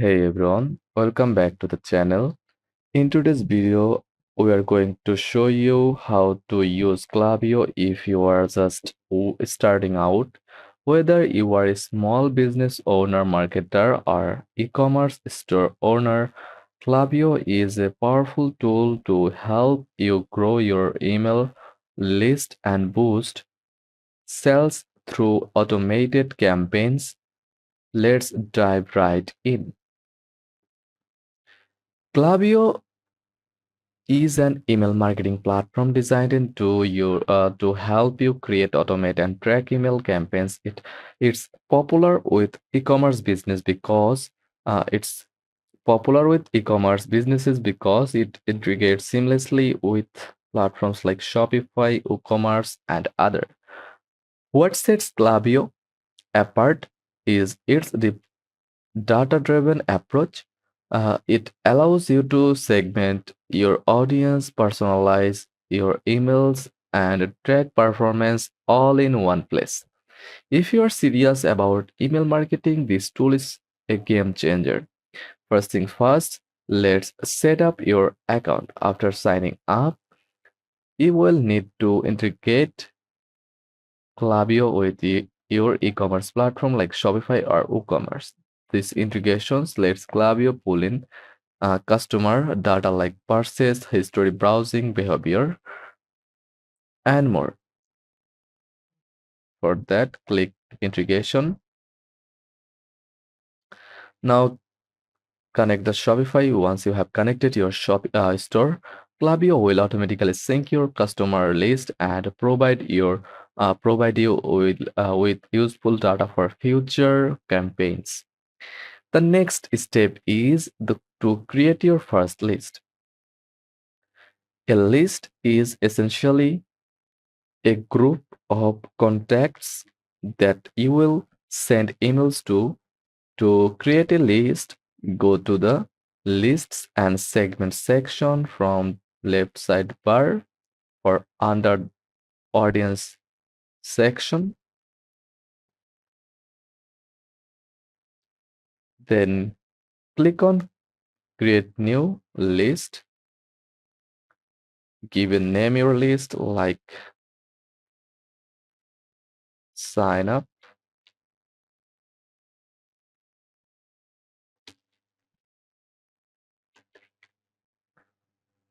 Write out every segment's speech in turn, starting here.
Hey everyone, welcome back to the channel. In today's video, we are going to show you how to use Klaviyo if you are just starting out. Whether you are a small business owner, marketer, or e-commerce store owner, Klaviyo is a powerful tool to help you grow your email list and boost sales through automated campaigns. Let's dive right in. Klaviyo is an email marketing platform designed to help you create, automate, and track email campaigns. It's popular with e-commerce business because it's popular with e-commerce businesses because it integrates seamlessly with platforms like Shopify, WooCommerce, and other. What sets Klaviyo apart is its data-driven approach. It allows you to segment your audience, personalize your emails, and track performance all in one place. If you are serious about email marketing, this tool is a game changer. First thing first, let's set up your account. After signing up, you will need to integrate Klaviyo with your e-commerce platform like Shopify or WooCommerce. These integrations lets Klaviyo pull in customer data like purchase history, browsing behavior, and more. For that, click integration. Now connect the Shopify. Once you have connected your shop store, Klaviyo will automatically sync your customer list and provide you with useful data for future campaigns. The next step is to create your first list. A list is essentially a group of contacts that you will send emails to. To create a list, go to the Lists and Segments section from left sidebar or under Audience section. Then click on Create New List. Give a name your list like Sign Up.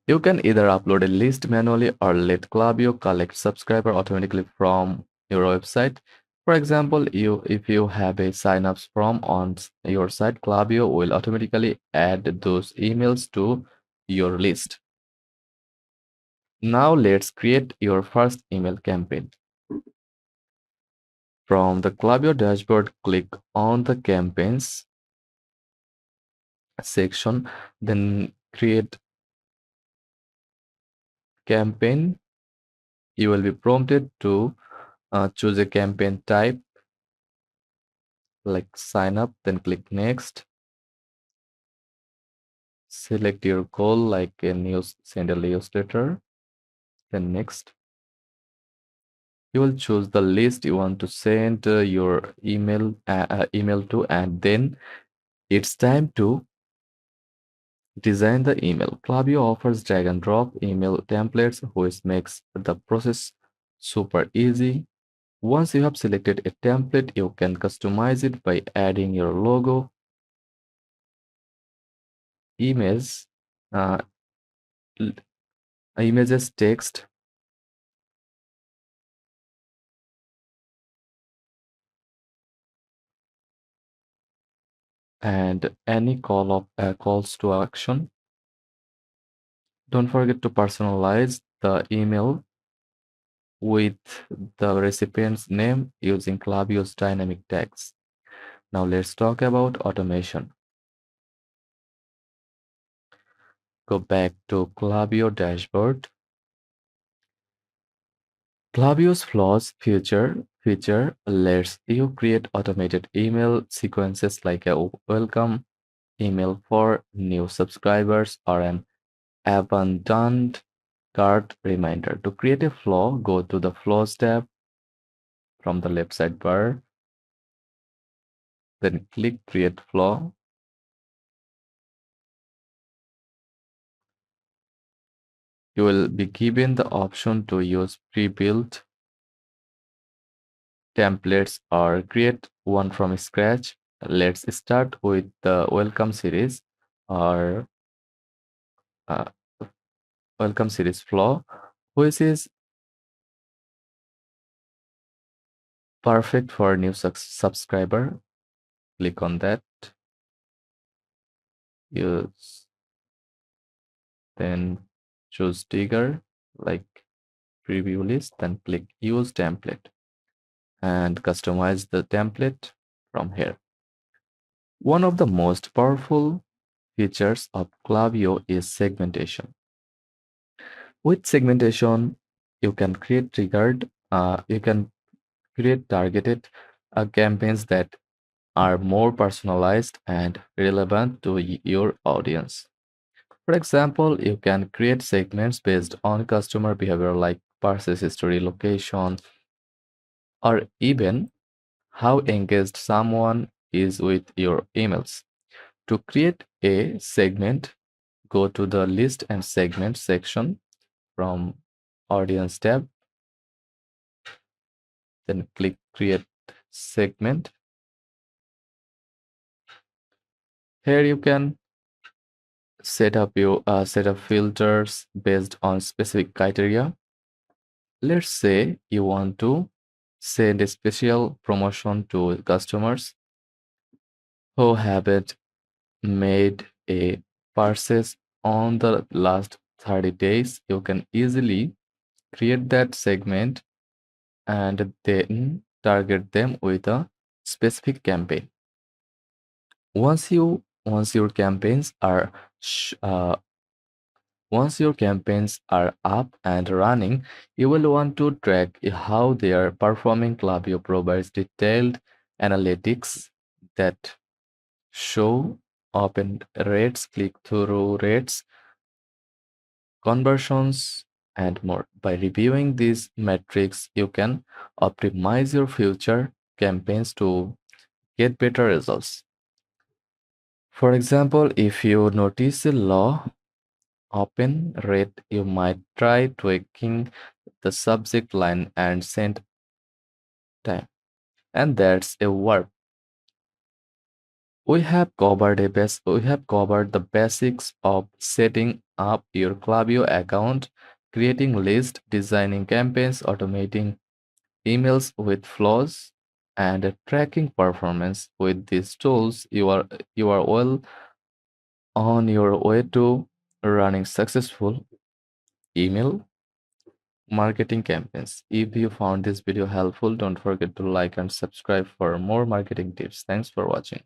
You can either upload a list manually or let Klaviyo collect subscriber automatically from your website. For example, if you have a sign-ups form on your site, Klaviyo will automatically add those emails to your list. Now let's create your first email campaign. From the Klaviyo dashboard, click on the campaigns section, then create campaign. You will be prompted to choose a campaign type like sign up, then click next. Select your goal like send a newsletter, then next. You will choose the list you want to send your email to, and then it's time to design the email. Klaviyo offers drag and drop email templates, which makes the process super easy. Once you have selected a template, you can customize it by adding your logo, image, uh, images, text, and any calls to action. Don't forget to personalize the email with the recipient's name using Klaviyo's dynamic tags. Now let's talk about automation. Go back to Klaviyo dashboard. Klaviyo's Flows feature lets you create automated email sequences like a welcome email for new subscribers or an abandoned cart reminder. To create a flow, go to the Flows tab from the left sidebar, then click Create Flow. You will be given the option to use pre-built templates or create one from scratch. Let's start with the welcome series or uh, welcome series flow, which is perfect for new subscriber. Click on that. Use then choose trigger like preview list, then click use template and customize the template from here. One of the most powerful features of Klaviyo is segmentation. With segmentation, you can create targeted campaigns that are more personalized and relevant to your audience. For example, you can create segments based on customer behavior like purchase history, location, or even how engaged someone is with your emails. To create a segment, go to the list and segment section from audience tab, then click create segment. Here you can set up filters based on specific criteria. Let's say you want to send a special promotion to customers who haven't made a purchase on the last 30 days. You can easily create that segment and then target them with a specific campaign. Once your campaigns are sh- uh, Once your campaigns are up and running, you will want to track how they are performing. Klaviyo provides detailed analytics that show open rates, click-through rates, conversions, and more. By reviewing these metrics, you can optimize your future campaigns to get better results. For example, if you notice a low open rate, you might try tweaking the subject line and send time. And that's a verb. We have covered the basics of setting up your Klaviyo account, creating lists, designing campaigns, automating emails with flows, and tracking performance. With these tools, you are well on your way to running successful email marketing campaigns. If you found this video helpful, don't forget to like and subscribe for more marketing tips. Thanks for watching.